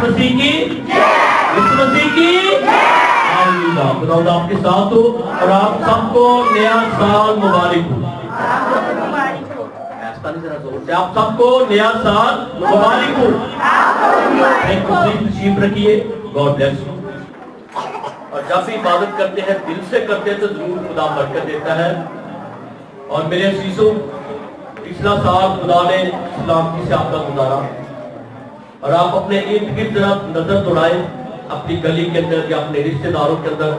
मसीह की, यीशु मसीह की। खुदा आपके साथ हो और आप सबको नया साल मुबारक हो। आप सबको नया साल मुबारक हो। एक तशरीफ रखिए। God bless you. और जब भी इबादत करते हैं दिल से करते हैं तो जरूर खुदा बरकत देता है। और मेरे अजीजों, पिछला साल खुदा ने सलामती से आपका गुजारा और आप अपने इर्द गिर्द जरा नजर दौड़ाएं, अपनी गली के अंदर या अपने रिश्तेदारों के अंदर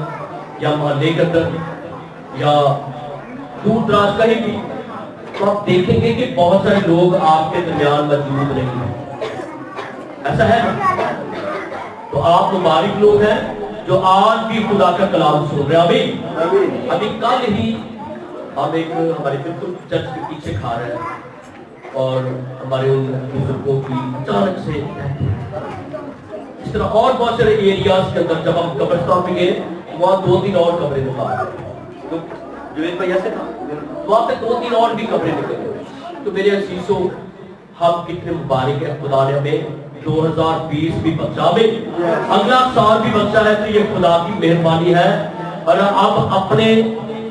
या मोहल्ले के अंदर या दूर दराज कहीं भी, तो आप देखेंगे कि बहुत सारे लोग आपके दरमियान मौजूद नहीं है। ऐसा है ना? तो आप मुबारक लोग हैं जो आज भी खुदा का कलाम सुन रहे हैं। अभी कल ही हम एक हमारे बिल्कुल चर्च के पीछे खा रहे हैं और हमारे उन बुजुर्गों की अचानक से इस तरह और बहुत सारे एरियाज के अंदर जब हम कब्रिस्तान में गए वहाँ 2-3 और कब्रें निकाल, तो जो एक भैया से था वहाँ पे 2-3 और भी कब्रें निकल। तो मेरे अजीजों, हम कितने मुबारक है, खुदा ने हमें 2020 भी बचा में, अगला साल भी बचा है, तो ये खुदा की मेहरबानी है। और अब अपने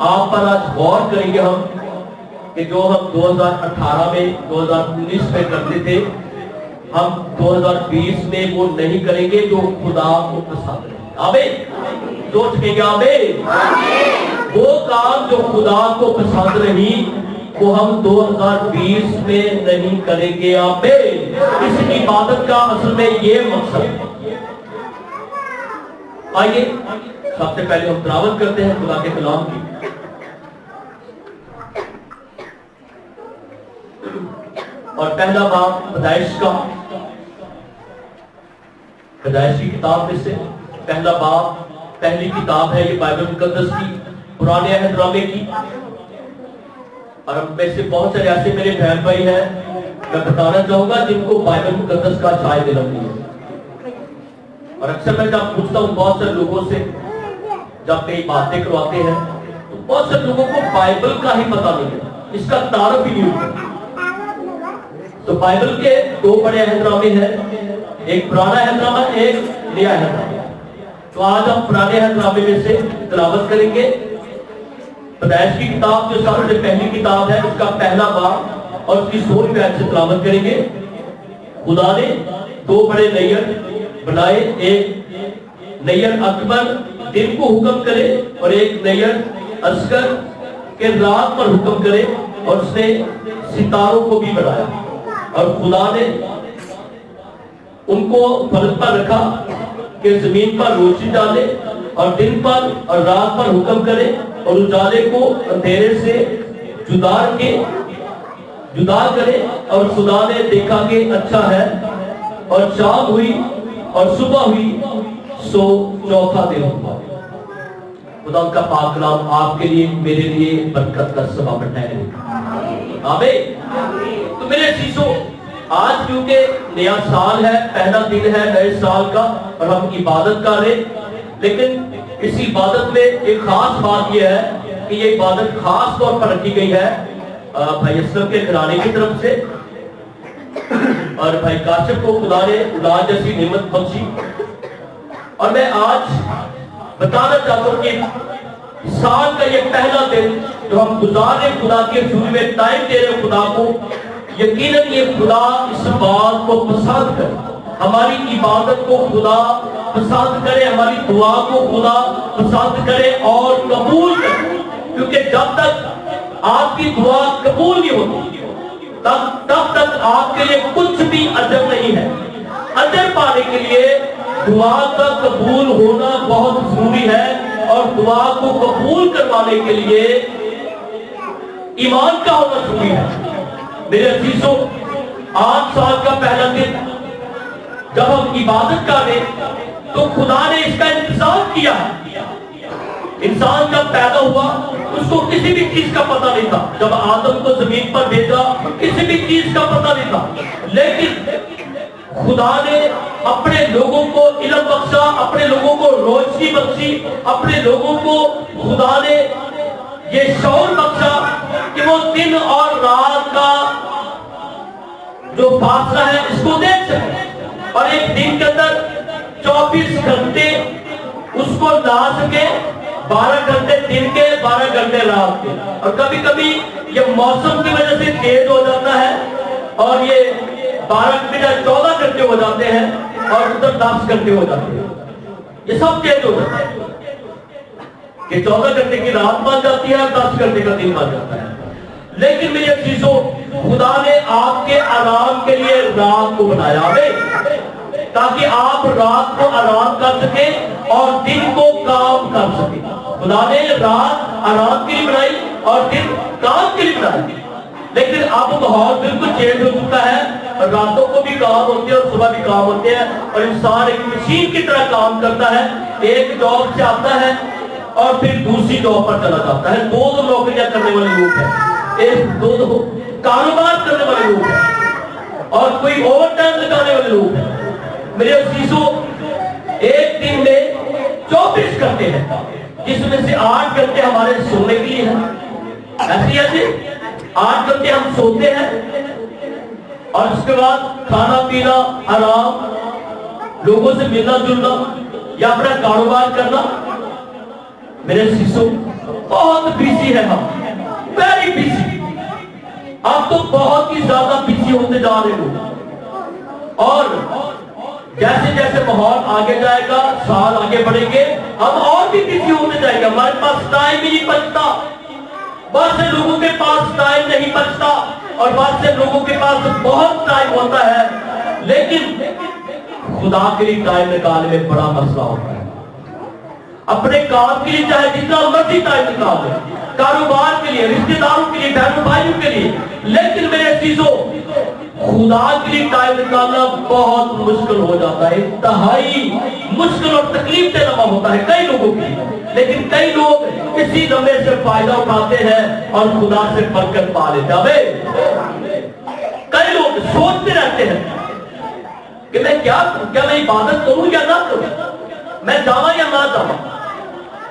आप पर आज गौर करेंगे हम कि जो हम 2018 में 2019 में करते थे, हम 2020 में वो नहीं करेंगे जो खुदा को पसंद है। आमीन। जो कहेंगे आमीन। वो काम जो खुदा को पसंद नहीं वो हम 2020 में नहीं करेंगे। आमीन। इस इबादत का असल में ये मकसद। आइए सबसे पहले हम तिलावत करते हैं खुदा के कलाम की। और पहला बाब पैदाइश का, पैदाइश की किताब में से पहला बाब, पहली किताब है ये बाइबल मुकद्दस की, पुराने अहद नामे की। और हम में से बहुत सारे ऐसे मेरे बहन भाई हैं, मैं बताना चाहूंगा, जिनको बाइबल मुकद्दस का शायद इल्म नहीं है। और अक्सर मैं जब पूछता हूँ बहुत सारे लोगों से, जब कई बातें करवाते हैं, तो बहुत सारे लोगों को बाइबल का ही पता नहीं है, इसका तारुफ ही नहीं होता। तो बाइबल के 2 बड़े अहदनामे हैं, एक पुराना अहदनामा, एक नया अहदनामा। तो आज हम पुराने अहदनामे में से तिलावत करेंगे। पैदाइश की किताब जो सबसे पहली किताब है, उसका पहला बाब और उसकी 16वीं आयत से तिलावत करेंगे। खुदा ने 2 बड़े नैयर बनाए, एक नैयर अकबर दिन को हुक्म करे और एक नैयर असगर के रात पर हुक्म करे, और उसने सितारों को भी बनाया। और खुदा ने उनको फर्ज पर रखा कि जमीन पर रोशनी डाले और दिन पर और रात पर हुक्म करे और उजाले को अंधेरे से जुदा करे। और खुदा ने देखा कि अच्छा है। और शाम हुई और सुबह हुई, सो चौथा दिन हुआ। खुदा का पाक कलाम आपके लिए मेरे लिए बरकत का सबब ठहरे। आमीन। तो मेरे अजीजों, आज क्योंकि नया साल है, पहला दिन है नए साल का, और हम इबादत कर रहे, लेकिन इस इबादत में एक खास बात यह है कि ये इबादत खास तौर पर रखी गई है भाई असलम के घराने की तरफ से। और भाई काशिफ को खुदा ने औलाद जैसी नेमत बख्शी। और मैं आज बताना चाहता हूँ कि साल का ये पहला दिन जो हम गुजार रहे खुदा के हजूर में टाइम दे रहे खुदा को, यकीनन ये खुदा इस बात को पसंद करे, हमारी इबादत को खुदा पसंद करे, हमारी दुआ को खुदा पसंद करे और कबूल करे। क्योंकि जब तक आपकी दुआ कबूल नहीं होती तब तक आपके लिए कुछ भी अजर नहीं है। अजर पाने के लिए दुआ का कबूल होना बहुत जरूरी है, और दुआ को कबूल करवाने के लिए ईमान का होना जरूरी है। मेरे अजीजों, आज साल का पहला दिन जब हम इबादत कर रहे, तो खुदा ने इसका इंतजाम किया। इंसान जब पैदा हुआ उसको किसी भी चीज का पता नहीं था। जब आदम को जमीन पर भेजा किसी भी चीज का पता नहीं था, लेकिन खुदा ने अपने लोगों को इल्म बख्शा, अपने लोगों को रोशनी बख्शी, अपने लोगों को खुदा ने ये शौर बख्शा कि वो दिन और रात का जो फासला है इसको देख सके। اور ایک دن کے اندر 24 گھنٹے اس کو لا سکے، 12 گھنٹے دن کے، 12 گھنٹے رات کے. اور کبھی کبھی یہ موسم کی وجہ سے تیز ہو جاتا ہے اور یہ 12 کے بجائے 14 گھنٹے ہو جاتے ہیں اور ادھر 10 گھنٹے ہو جاتے ہیں. یہ سب چینج ہو جاتا ہے کہ 14 گھنٹے کی رات بن جاتی ہے اور 10 گھنٹے کا دن بن جاتا ہے. لیکن میرے عزیزوں، خدا نے آپ کے آرام کے لیے رات کو بنایا ہے تاکہ آپ رات کو آرام کر سکیں اور دن کو کام کر سکیں. خدا نے رات آرام کے لیے بنائی اور دن کام کے لیے بنائی. لیکن اب ماحول بالکل چینج ہو چکا ہے، راتوں کو بھی کام ہوتے ہیں اور صبح بھی کام ہوتے ہیں اور انسان ایک مشین کی طرح کام کرتا ہے. ایک جاب سے آتا ہے اور پھر دوسری جاب پر چلا جاتا ہے. دو نوکریاں کرنے والے لوگ ہیں، ایک دو کاروبار کرنے والے لوگ ہیں اور کوئی اوور ٹائم لگانے والے لوگ ہیں. میرے عزیزوں، ایک دن میں 24 گھنٹے ہیں جس میں سے 8 گھنٹے ہمارے سونے کے لیے ہیں. ایسی ایسی 8 گھنٹے ہم سوتے ہیں اور اس کے بعد کھانا پینا، آرام، لوگوں سے ملنا جلنا یا اپنا کاروبار کرنا. میرے عزیزوں، بہت بیزی ہے ہم، ویری بیزی. اب تو بہت ہی زیادہ بیزی ہوتے جا رہے ہو اور جیسے جیسے ماحول آگے جائے گا، سال آگے بڑھیں گے، ہم اور بھی بیزی ہوتے جائیں گے. ہمارے پاس ٹائم ہی نہیں بچتا. بہت سے لوگوں کے پاس ٹائم نہیں بچتا اور بہت سے لوگوں کے پاس بہت ٹائم ہوتا ہے، لیکن خدا کے لیے ٹائم نکالنے میں بڑا مسئلہ ہوتا ہے. اپنے کام کے لیے چاہے جتنا مرضی ٹائم نکال لیں، کاروبار کے لیے، رشتے داروں کے لیے، بہنوں بھائیوں کے لیے، لیکن میرے عزیزوں، خدا کے لیے ٹائم نکالنا بہت مشکل ہو جاتا ہے. انتہائی مشکل اور تکلیف دہ لمحہ ہوتا ہے کئی لوگوں کے لیے. لیکن کئی لوگ اسی لمحے سے فائدہ اٹھاتے ہیں اور خدا سے برکت پا لیتے ہیں. کئی لوگ سوچتے رہتے ہیں کہ میں کیا میں عبادت کروں یا نہ کروں، میں جاواں یا نہ جاواں.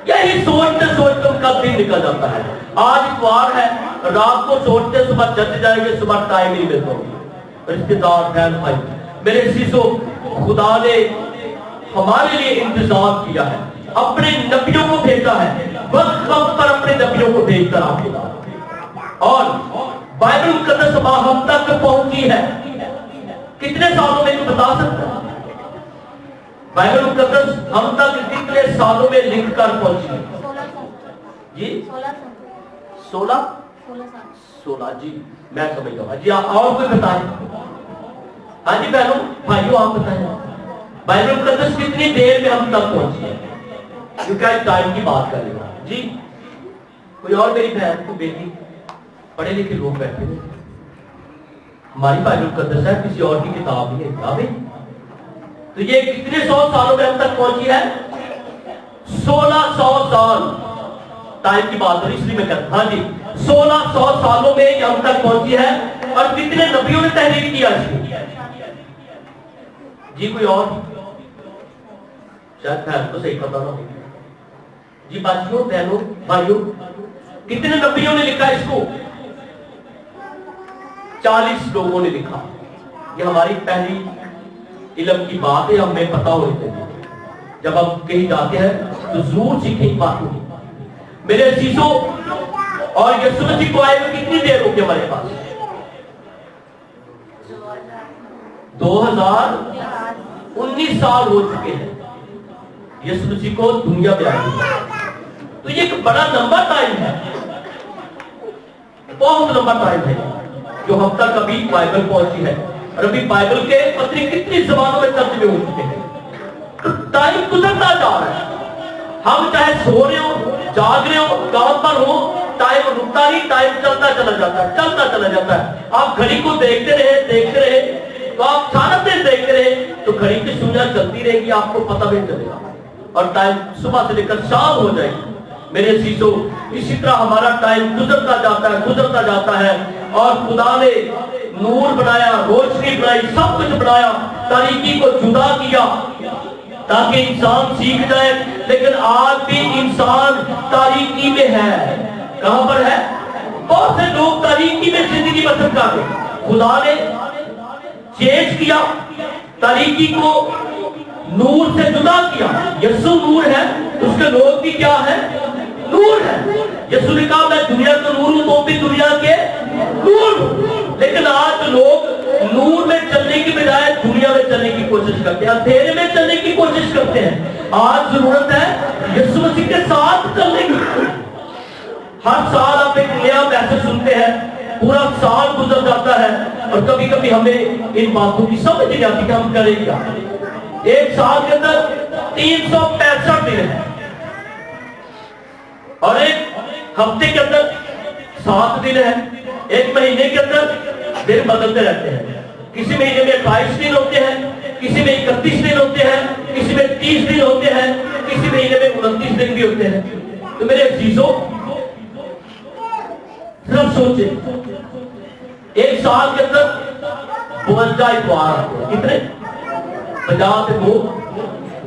یہی سوچتے سوچتے ان کا دن نکل جاتا ہے. آج اتوار ہے، رات کو سوچتے صبح چرچ جائیں گے، صبح ٹائم نہیں ملتا. رشتے دار، بہن بھائی، میرے عزیزوں، خدا نے ہمارے لیے انتظام کیا ہے، اپنے نبیوں کو بھیجا ہے، وقت وقت پر اپنے نبیوں کو بھیج کر آگے. اور بائبل مقدس ہم تک پہنچی ہے کتنے سالوں میں بتا سکتا ہے؟ بائبل مقدس ہم تک کتنے سالوں میں لکھ کر پہنچی ہے؟ جی 16 جی میں سمجھ گا. جی آپ اور کوئی بتائیں. ہاں جی بہنوں بھائیوں آپ بتائیں بائبل مقدس کتنی دیر میں ہم تک پہنچی ہے؟ کیونکہ ٹائم کی بات کر رہے ہیں. جی کوئی اور میری بہن کو بیٹی پڑھے لکھے لوگ بیٹھے ہیں، ہماری بائبل مقدس ہے، کسی اور کی کتاب نہیں ہے. بھائی تو یہ کتنے 100 سالوں میں ہم تک پہنچی ہے؟ 1600 سال. ٹائم کی بات ہے اس لیے میں کہتا ہوں. ہاں جی 1600 سالوں میں یہ ہم تک پہنچی ہے. اور کتنے نبیوں نے تحریر کیا اس کو؟ جی کوئی اور شاید بہن کو صحیح پتا نہ ہو. جی بچیوں، بہنوں، بھائیوں، کتنے نبیوں نے لکھا اس کو؟ 40 لوگوں نے لکھا. یہ ہماری پہلی علم کی بات ہے، ہمیں پتا ہوتے ہیں. جب ہم کہیں جاتے ہیں تو ضرور سیکھیں بات ہوگی. میرے عزیزوں، اور یسوع مسیح کو آئے ہوئے کتنی دیر ہو گئی ہمارے پاس؟ 2019 سال ہو چکے ہیں یسوع مسیح کو دنیا پہ آئے ہوئے. تو یہ ایک بڑا لمبا ٹائم ہے، بہت لمبا ٹائم ہے جو ہم تک ابھی بائبل پہنچی ہے. اور ابھی بائبل کے پتری کتنی زبانوں میں ترجمے ہو چکے ہیں. تو ٹائم گزرتا جا رہا ہے. ہم چاہے سو رہے ہو، جاگ رہے ہو، کام پر ہو، ٹائم رکتا نہیں، ٹائم چلتا چلا جاتا ہے، چلتا چلا جاتا ہے. آپ گھڑی کو دیکھتے رہے تو آپ سارا دن دیکھتے رہے تو گھڑی کی سوئیاں چلتی رہے گی، آپ کو پتہ بھی چلے گا اور ٹائم صبح سے لے کر شام ہو جائے گی. میرے عزیزوں، اسی طرح ہمارا ٹائم گزرتا جاتا ہے اور خدا نے نور بنایا، روشنی بنائی، سب کچھ بنایا، تاریکی کو جدا کیا تاکہ انسان سیکھ جائے. لیکن آج بھی انسان تاریکی میں ہے. کہاں پر ہے؟ بہت سے لوگ تاریکی میں زندگی بسر کر رہے ہیں. خدا نے چینج کیا، तारीकी को नूर से जुदा किया। यीशु नूर है, उसके लोग भी क्या है? नूर है। यीशु ने कहा मैं दुनिया का नूर हूं, तो भी दुनिया के नूर हूं। लेकिन आज लोग नूर में चलने की बजाय दुनिया में चलने की कोशिश करते हैं, अंधेरे में चलने की कोशिश करते हैं। आज जरूरत है यीशु मसीह के साथ चलने की। हर साल आप एक नया मैसेज सुनते हैं, पूरा साल गुजर जाता है और कभी कभी हमें इन बातों की समझ नहीं आती कि हम करें क्या। एक साल के अंदर 365 दिन है और एक हफ्ते के अंदर 7 दिन है। एक महीने के अंदर दिन बदलते रहते हैं। किसी महीने में 28 दिन होते हैं, किसी में 31 दिन होते हैं, किसी में 30 दिन होते हैं, किसी महीने में 29 दिन भी होते हैं। तो मेरे अजीजों, सिर्फ सोचे, एक साल के अंदर 52 इतवार आते हैं। कितने? 50 से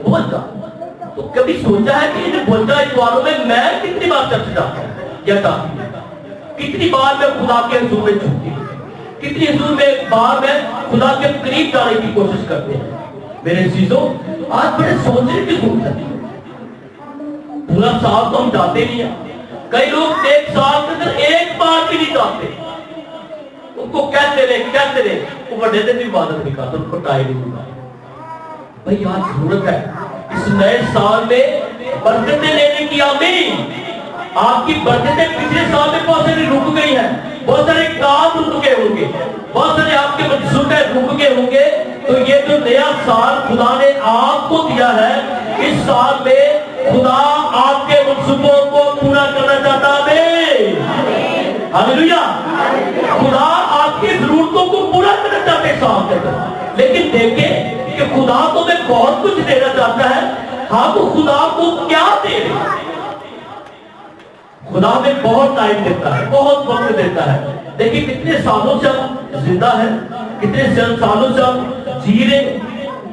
52। तो कभी सोचा है कि इन 52 इतवारों में मैं कितनी बार चर्च जाता हूं या जाती हूं? कितनी बार मैं खुदा के हुजूर में झुकती हूं? कितनी हुजूर में बार में खुदा के करीब जाने की कोशिश करते हैं? मेरे चीजों, आज बड़े सोचने की जरूरत है। पूरा साल तो हम जाते नहीं है। कई लोग एक साल के अंदर एक बार भी नहीं जाते। उनको कहते रहे वो बड़े दिन भी इबादत नहीं करते, उनको टाइम नहीं मिलता। भाई आज जरूरत है इस नए साल में बरकतें लेने की। आमीन। आपकी बरकतें पिछले साल में बहुत सारी रुक गई है, बहुत सारे काम रुक गए होंगे, बहुत सारे आपके मंसूबे रुक गए होंगे। तो ये जो नया साल खुदा ने आपको दिया है, इस साल में खुदा आपके मंसूबों को पूरा करना चाहता है। हालेलुया। खुदा आपकी जरूरतों को पूरा करना चाहते हैं साल के अंदर। लेकिन देखें कि खुदा तो हमें बहुत कुछ देना चाहता है, हम खुदा को क्या दे रहे हैं? खुदा हमें बहुत टाइम देता है, बहुत वक्त देता है। देखिए कितने सालों से हम जिंदा है, कितने सालों से हम जी रहे,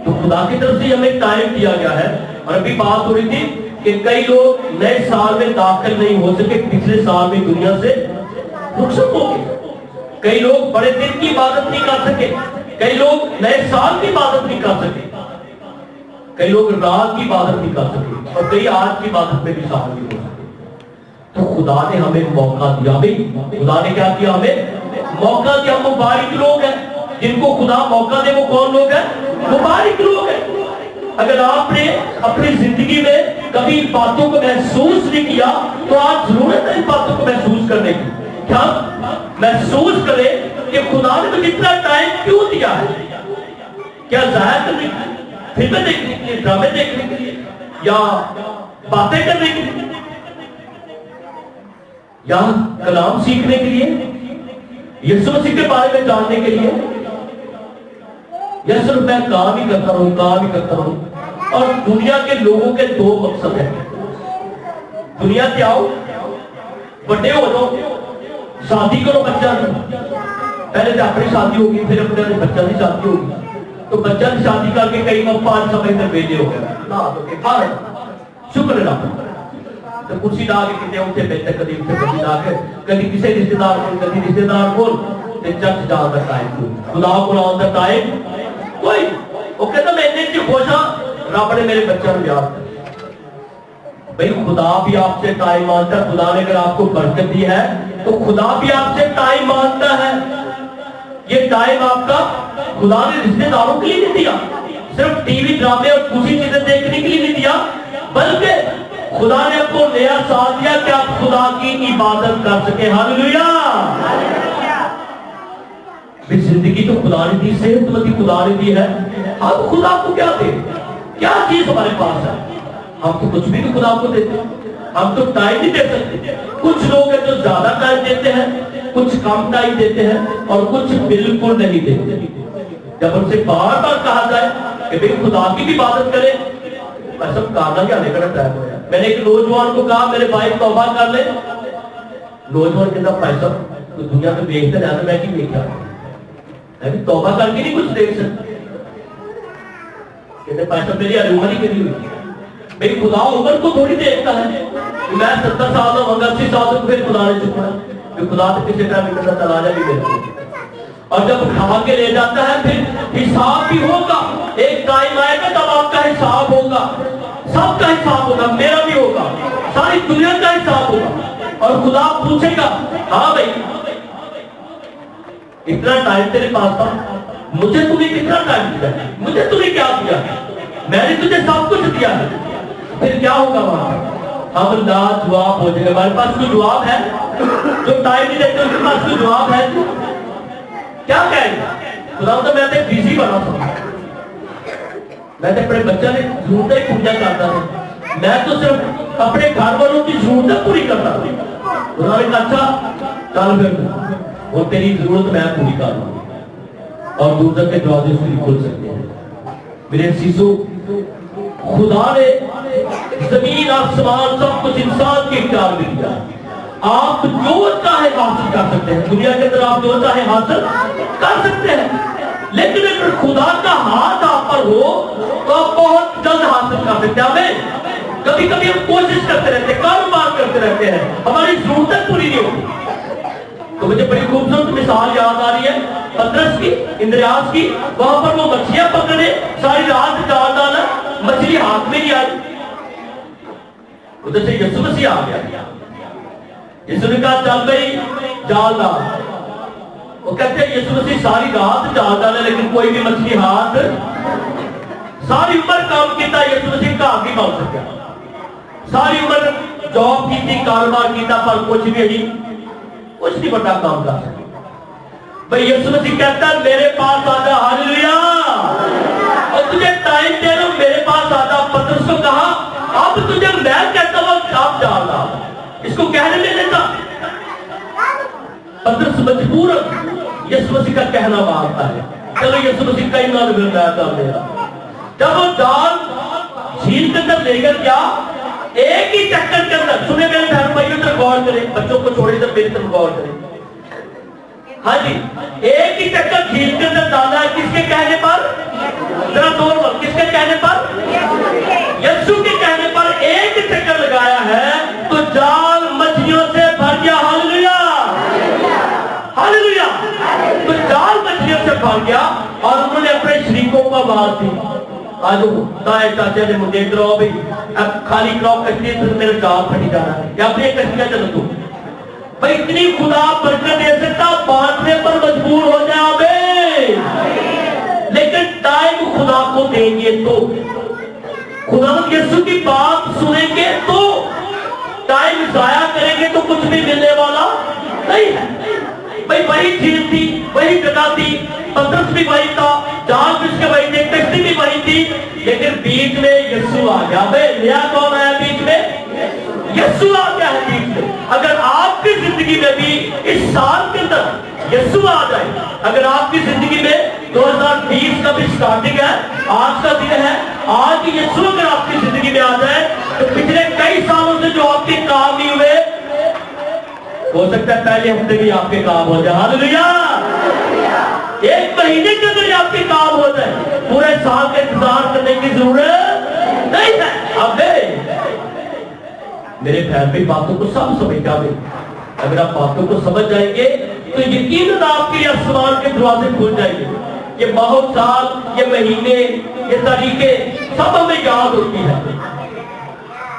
तो खुदा की तरफ से हमें टाइम दिया गया है। और अभी बात हो रही थी कि कई लोग नए साल में दाखिल नहीं हो सके, पिछले साल में दुनिया से रुखसत हो गए। कई लोग बड़े दिन की इबादत नहीं कर सके, कई लोग नए साल की इबादत नहीं कर सके, कई लोग रात की इबादत नहीं कर सके और कई आज की इबादत में भी शामिल नहीं हो सके। तो खुदा ने हमें मौका दिया। भाई खुदा ने क्या किया? हमें मौका दिया। मुबारक लोग हैं जिनको खुदा मौका दे, वो कौन लोग हैं? मुबारक लोग हैं। अगर आपने अपनी जिंदगी में कभी इन बातों को महसूस नहीं किया, तो आज जरूरत है इन बातों को महसूस करने की। क्या महसूस करें कि खुदा ने मुझे इतना टाइम क्यों दिया है? क्या जाया करने के लिए, फिल्में देखने के लिए, ड्रामे देखने के लिए, या बातें करने के लिए, या कलाम सीखने के लिए, यीशु मसीह के बारे में जानने के लिए, या सिर्फ मैं काम ही करता रहूं? और दुनिया के लोगों के दो मकसद हैं। दुनिया से आओ, बड़े हो जाओ, शादी करो, बच्चा नहीं। पहले तो अपनी शादी होगी, फिर अपने बच्चा की शादी होगी। तो बच्चा की शादी करके कई बार 5 समय तक बेटे हो गए ना, तो शुक्र ना तो कुर्सी ला के कितने उठे बैठे, कभी उठे कभी ला के, कभी किसी रिश्तेदार को, कभी रिश्तेदार को चर्च जाने का टाइम, खुदा को लाने का टाइम कोई। वो कहता मैं इतनी खुश हाँ, रब ने मेरे बच्चा को याद कर। भाई खुदा भी आपसे टाइम मांगता है। खुदा ने अगर आपको बरकत दी है तो खुदा भी आपसे टाइम मांगता है। ये टाइम आपका खुदा ने रिश्तेदारों के लिए नहीं दिया, सिर्फ टीवी ड्रामे और दूसरी चीजें देखने के लिए नहीं दिया, बल्कि खुदा ने आपको नया साथ दिया कि आप खुदा की इबादत कर सके। हालेलुया। जिंदगी तो खुदा ने दी, सेहतमंदी खुदा ने दी है। हम खुदा को क्या दे? क्या चीज हमारे पास है? हम तो कुछ भी नहीं खुदा को देते। हम तो टाइम नहीं दे सकते। कुछ लोग हैं जो ज्यादा टाइम देते हैं, कुछ कम टाइम देते हैं और कुछ बिल्कुल नहीं देते। जब उनसे बार बार कहा जाए कि भाई खुदा की भी इबादत करें, सब काना क्या लेकर टाइम हो। मैंने एक नौजवान को कहा मेरे भाई तौबा कर ले। नौजवान कहता भाई साहब तो दुनिया में देखते रहना, मैं क्यों देखा, मैं भी तौबा करके नहीं कुछ देख सकते। कहते भाई साहब मेरी अरूमरी करी हुई। भाई खुदा उम्र को थोड़ी देखता है कि मैं 70 साल का होगा, 80 साल तक फिर खुदा ने चुपना, खुदा तो किसी टाइम चला जाए। اور جب اٹھا کے لے جاتا ہے پھر حساب بھی ہوگا. ایک ٹائم آئے گا تب آپ کا حساب ہوگا, سب کا حساب ہوگا, میرا بھی ہوگا, ساری دنیا کا حساب ہوگا. اور خدا پوچھے گا ہاں بھائی اتنا ٹائم تیرے پاس تھا, مجھے تمہیں کتنا ٹائم دیا, مجھے تمہیں کیا دیا, میں نے تجھے سب کچھ دیا ہے. پھر کیا ہوگا وہاں, ہم لا جواب ہو جائے گا. ہمارے پاس کوئی جواب ہے؟ جو ٹائم نہیں دیتے اس کے پاس کوئی جواب ہے؟ کیا کہیں گے خدا تو میں تے بیزی بنا تھا, میں تے اپنے بچہ نے ضرورتیں پورا کرتا تھا, میں تو صرف اپنے گھر والوں کی ضرورتیں پوری کرتا تھا. خدا نے کہا اچھا چل پھر وہ تیری ضرورت میں پوری کر رہا ہوں اور دوزخ کے دروازے اس کے کھل سکتے ہیں. میرے عزیزو خدا نے زمین آسمان سب کچھ انسان کے اختیار میں دیا. آپ جو چاہے حاصل کر سکتے ہیں, دنیا کے اندر آپ جو چاہے حاصل کر سکتے ہیں, لیکن اگر خدا کا ہاتھ آپ پر ہو تو آپ بہت جلد حاصل کر سکتے ہیں. کبھی کبھی ہم کوشش کرتے رہتے ہیں, کاروبار کرتے رہتے ہیں, ہماری ضرورتیں پوری نہیں ہوتی. تو مجھے بڑی خوبصورت مثال یاد آ رہی ہے پطرس کی, اندریاس کی. وہاں پر وہ مچھلیاں پکڑے, ساری رات جال ڈالا, مچھلی ہاتھ میں نہیں آئی. ادھر سے یسوع مسیح آ گیا, یسوع نے کہا چل بھائی جال ڈال. وہ کہتے ہیں یسوع مسیح ساری رات جال ڈالے لیکن کوئی بھی مچھلی ہاتھ, ساری عمر کام کیتا یسوع مسیح کا آگے بن سکیا, ساری عمر جاب کی تھی, کاروبار کیتا, پر کچھ نہیں بڑا کام کر سکے. بھائی یسوع مسیح کہتا ہے میرے پاس آجا, ہاللویا, اور تجھے ٹائم دے رہا ہوں, میرے پاس آجا. پطرس کو کہا اب تجھے میں کہتا ہوں آپ جا رہا, اس کو کہنے میں دیتا. پطرس مجبور یسوع مسیح کا کہنا مانتا ہے, چلو یسوع مسیح کا ایمان بردار کر میرا. جب وہ جال جھیل کے اندر لے کر گیا, ایک ہی چکر کے اندر, سنے میرے بہن بھائیوں طرف غور کریں, بچوں کو چھوڑے ادھر میری طرف غور کریں. ہاں جی, ایک ہی چکر جھیل کے اندر ڈالا ہے, کس کے کہنے پر؟ ذرا دور پر, کس کے کہنے پر؟ یسوع کے کہنے پر ایک چکر لگایا ہے تو جال مچھلیوں سے بھر گیا. ہاللویا ہاللویا, تو جال مچھلیوں سے بھر گیا اور انہوں نے اپنے شریکوں کو آواز دی, آج تائے چاچے نے مجھے ادھر بھی اب خالی کراؤ کشتی, پھر میرا جال پھٹی جانا ہے, یا اپنی کشتیاں چلو تو. بھائی اتنی خدا برکت دے سکتا, باندھنے پر مجبور ہو جائے آمین, لیکن ٹائم خدا کو دیں گے تو, خدا یسوع کی بات سنیں گے تو, ٹائم ضائع کریں گے تو کچھ بھی ملنے والا نہیں ہے. بھائی وہی چیز تھی, وہی جگہ تھی, پطرس بھی وہی تھا, جال بھی اس کے وہی تھے, کشتی بھی وہی تھی, لیکن بیچ میں یسوع آ گیا. بھائی نیا کون آیا بیچ میں؟ یسوع آ گیا ہے بیچ میں. اگر آپ کی زندگی میں بھی اس سال کے اندر یسوع آ جائے, اگر آپ کی زندگی میں 2020 کا بھی سٹارٹنگ ہے, آج کا دن ہے, آج یسوع اگر آپ کی زندگی میں آ جائے تو پچھلے کئی سالوں سے جو آپ کے کام نہیں ہوئے, ہو سکتا ہے پہلے ہفتے بھی آپ کے کام ہو جائے. ہاللویا, ایک مہینے کے اندر آپ کے کام ہو جائے, پورے سال کا انتظار کرنے کی ضرورت نہیں ہے. اب میرے بہن بھی باتوں کو سب سمجھ جائیں, اگر آپ باتوں کو سمجھ جائیں گے تو یقیناً آپ کے آسمان کے دروازے کھل جائیں گے. یہ بہت سال, یہ مہینے, یہ تاریخیں سب ہمیں یاد ہوتی ہے.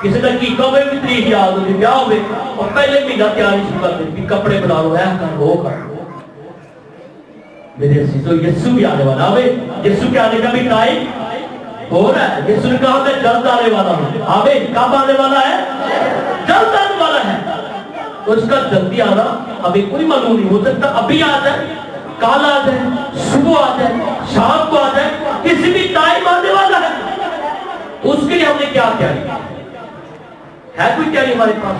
کسی دقیقہ میں بھی تاریخ یاد ہوتی, بیاہ ہوئے اور پہلے مہینہ تیاری شروع کر دیتی, کپڑے بنا لو, ایسا کر وہ کر. میرے عزیزو یسوع بھی آنے والا ہے, یسوع کے آنے کا بھی ٹائم ہو رہا ہے. یسوع نے کہا میں جلد آنے والا ہوں. آمین. کب آنے والا ہے؟ جلد آنے والا ہے. تو اس کا جلدی آنا ہمیں کوئی معلوم نہیں, ہو سکتا ابھی آ جائے, کل آ جائے, صبح آ جائے, شام کو آ جائے, کسی بھی ٹائم آنے والا ہے. تو اس کے لیے ہم نے کیا کیا ہے کوئی تیاری ہمارے پاس؟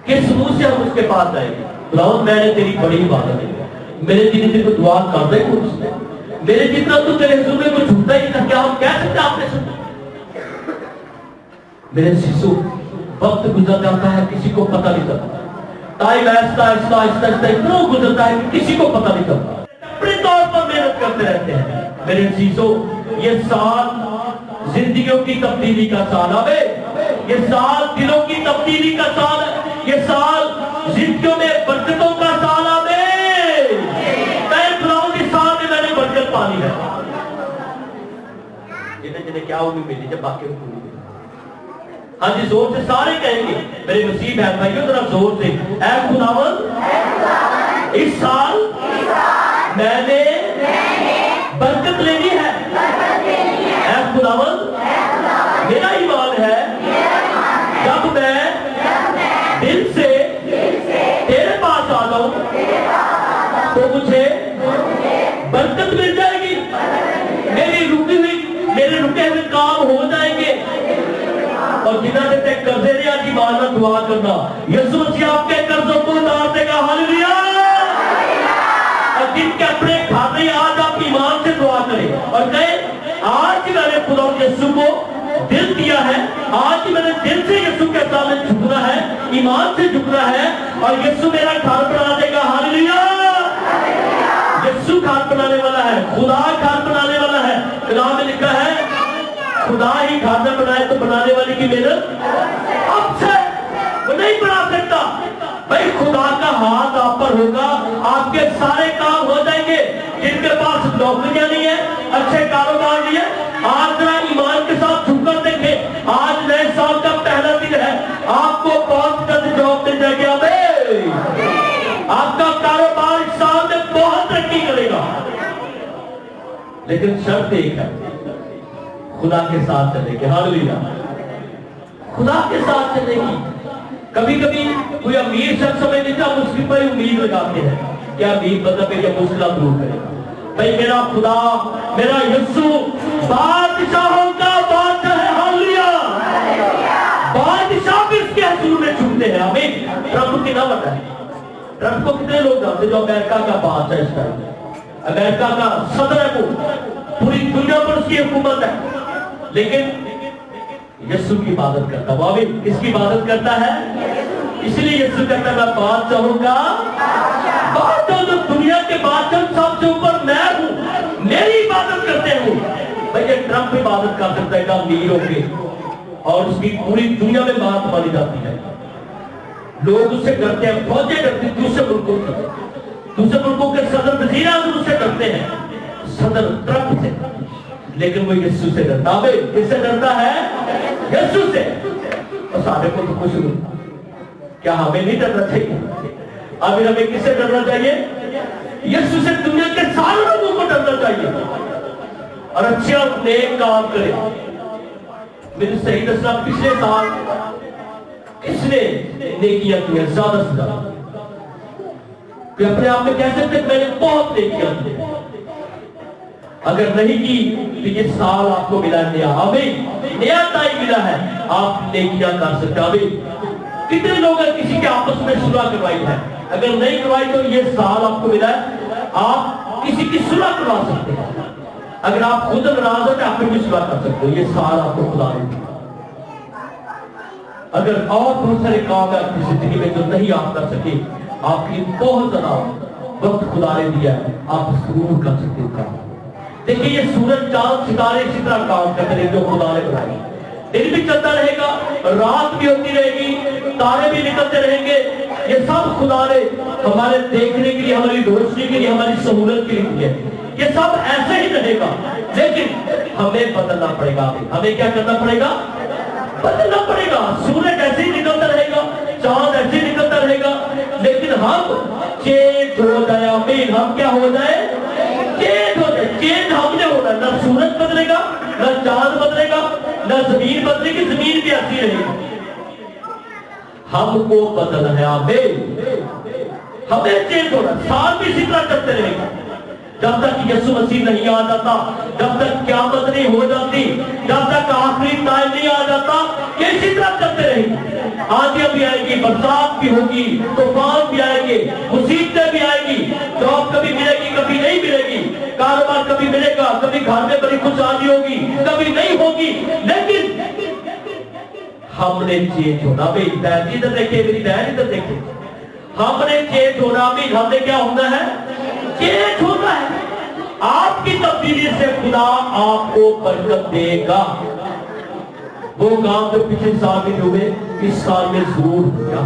کس منہ سے ہم اس کے پاس جائیں گے؟ بلاؤ میں نے تیری بڑی عبادت ہے, میرے دل کو دعا کر دے کچھ, میرے جتنا تو تیرے حضور میں کچھ جھوٹا ہی تھا, کیا ہم کہہ سکتے آپ نے سنا؟ میرے سیسو وقت گزر جاتا ہے, کسی کو پتہ نہیں چلتا. ٹائم آہستہ آہستہ آہستہ آہستہ اتنا گزرتا ہے کہ کسی کو پتہ نہیں چلتا. اپنے طور پر محنت کرتے رہتے ہیں. میرے عزیزو یہ سال زندگیوں کی تبدیلی کا سال ہے, یہ سال دلوں کی تبدیلی کا سال ہے, یہ سال زندگیوں میں برکتوں کا سال ہے. जिन्हें जिन्हें क्या उम्मीद मिली जब बाकी को पूरी मिली। हाँ जी, जोर से सारे कहेंगे मेरे मसीह बहन भाइयों, जरा जोर से, ऐ खुदावंद इस साल मैंने बरकत लेनी है। ऐ खुदावंद मेरा ईमान है जब मैं दिल से तेरे पास आ जाऊं तो मुझे बरकत मिल जाएगी, मेरे रुके हुए काम हो जाएंगे। और जिन्होंने ते कर्जे ने आज ईमान में दुआ करना, यीशु मसीह आपके कर्जों को उतार देगा। हालेलुया। और जिनके अपने खाते आज आप ईमान से दुआ करें और कहें आज मैंने खुदा यीशु को दिल दिया है, आज मैंने दिल से यीशु के सामने झुकना है, ईमान से झुकना है और यीशु मेरा घर बना देगा। हालेलुया। यीशु घर बनाने वाला है, खुदा घर बनाने वाला है। कलाम में लिखा है खुदा ही घर न बनाए तो बनाने वाले की मेहनत अब से वो नहीं बना सकता। भाई खुदा का हाथ आप पर होगा, आपके सारे काम हो जाएंगे। जिनके पास नौकरियां नहीं है, अच्छे कारोबार नहीं है, आज जरा ईमान के साथ झुककर देखें। आज नए साल का पहला दिन है, आपको 5 जॉब मिल जाएगी। आपका कारोबार इस साल में बहुत तरक्की करेगा, लेकिन शर्त एक है, खुदा के साथ चलेगी। हालेलुया। खुदा के साथ चलेगी। कभी कभी कोई अमीर शख्स हमें नीचा मुश्किल पर उम्मीद लगाते हैं, क्या अमीर मतलब मेरी मुश्किल दूर करेगा। भाई मेरा खुदा, मेरा यीशु बादशाहों का बादशाह है। हालेलुया। बादशाह भी इसके हुजूर में झुकते हैं। हमें ट्रंप कितना बड़ा है? ट्रंप को कितने लोग जानते जो अमेरिका का बादशाह है? इस टाइम अमेरिका का सदर है, वो पूरी दुनिया पर उसकी हुकूमत है, लेकिन यीशु की इबादत करता है। वो भी किसकी इबादत करता है? इसलिए यीशु कहता है मैं बादशाह होगा, बादशाह जो दुनिया के बादशाह सबसे ऊपर मैं हूं, मेरी इबादत करते हैं। भाई ये ट्रंप इबादत कर सकता है अमीर होके और उसकी पूरी दुनिया में बात मानी जाती है, लोग उससे डरते हैं, फौजें डरती हैं दूसरे मुल्कों से, दूसरे मुल्कों के सदर वजीर आज़म उससे डरते हैं, सदर ट्रंप से, लेकिन वो यीशु से डरता है। किससे डरता है? यीशु से। और सारे को तो खुश होता, क्या हमें नहीं डरना चाहिए? अभी हमें किससे डरना चाहिए? यीशु से। दुनिया के सारे लोगों को डरना चाहिए और अच्छे और नेक काम करें। मेरे सही दसना, पिछले साल किसने नेकियां की है ज्यादा से ज्यादा? अपने आप में कह सकते मैंने बहुत नेकियां की। अगर नहीं की तो ये साल आपको मिला नया, हमें नया टाइम मिला है, आप नेकियां कर सकते। अभी कितने लोग किसी के आपस में सुलह करवाई है? अगर नहीं करवाई तो ये साल आपको मिला है, आप किसी की सुलह करवा सकते हैं। अगर आप खुद नाराज हो तो आप भी सुलह कर सकते हो। ये साल आपको खुदा ने दिया। अगर और बहुत सारे काम है आपकी जिंदगी में जो नहीं आप कर सके, आपके लिए बहुत ज्यादा वक्त खुदा ने दिया है, आप जरूर कर सकते हो काम। देखिए ये सूरज चांद सितारे इसी तरह काम करते रहेंगे जो खुदा ने बनाए। दिन भी चलता रहेगा, रात भी होती रहेगी, तारे भी निकलते रहेंगे। ये सब खुदा ने हमारे देखने के लिए, हमारी रोशनी के लिए, हमारी सहूलत के लिए है। ये सब ऐसे ही रहेगा, लेकिन हमें बदलना पड़ेगा। हमें क्या करना पड़ेगा? बदलना पड़ेगा। सूरज ऐसे ही निकलता रहेगा, चांद ऐसे ही निकलता रहेगा, लेकिन हम चेंज हो जाए। आमीन। हम क्या हो जाए? चेंज हो जाए। चेंज हमने होना, ना सूरज बदलेगा, ना चांद बदलेगा, ना जमीन बदलेगी, जमीन भी ऐसी रहेगी। हमको बदलना है। आमीन। हमें चेंज होना। साल भी इसी तरह करते रहेगा जब तक यीशु मसीह नहीं आ जाता, जब तक क़यामत नहीं हो जाती, जब तक आखिरी टाइम नहीं आ जाता, इसी तरह करते रहेंगे। आंधियां भी आएगी, बरसात भी होगी, तूफान भी आएंगे, मुसीबतें भी आएगी, जॉब कभी मिलेगी, कभी नहीं मिलेगी, कारोबार कभी मिलेगा, कभी घर में बड़ी खुशहाली होगी, कभी नहीं होगी, लेकिन हमने चेंज होना। भाई बहन इधर देखे, मेरी बहन इधर देखे, हमने चेंज होना। भी हमने क्या होना है? चेंज होना है। आपकी तब्दीली से खुदा आपको बरकत देगा। वो काम जो पिछले साल में हुए इस साल में जरूर होगा।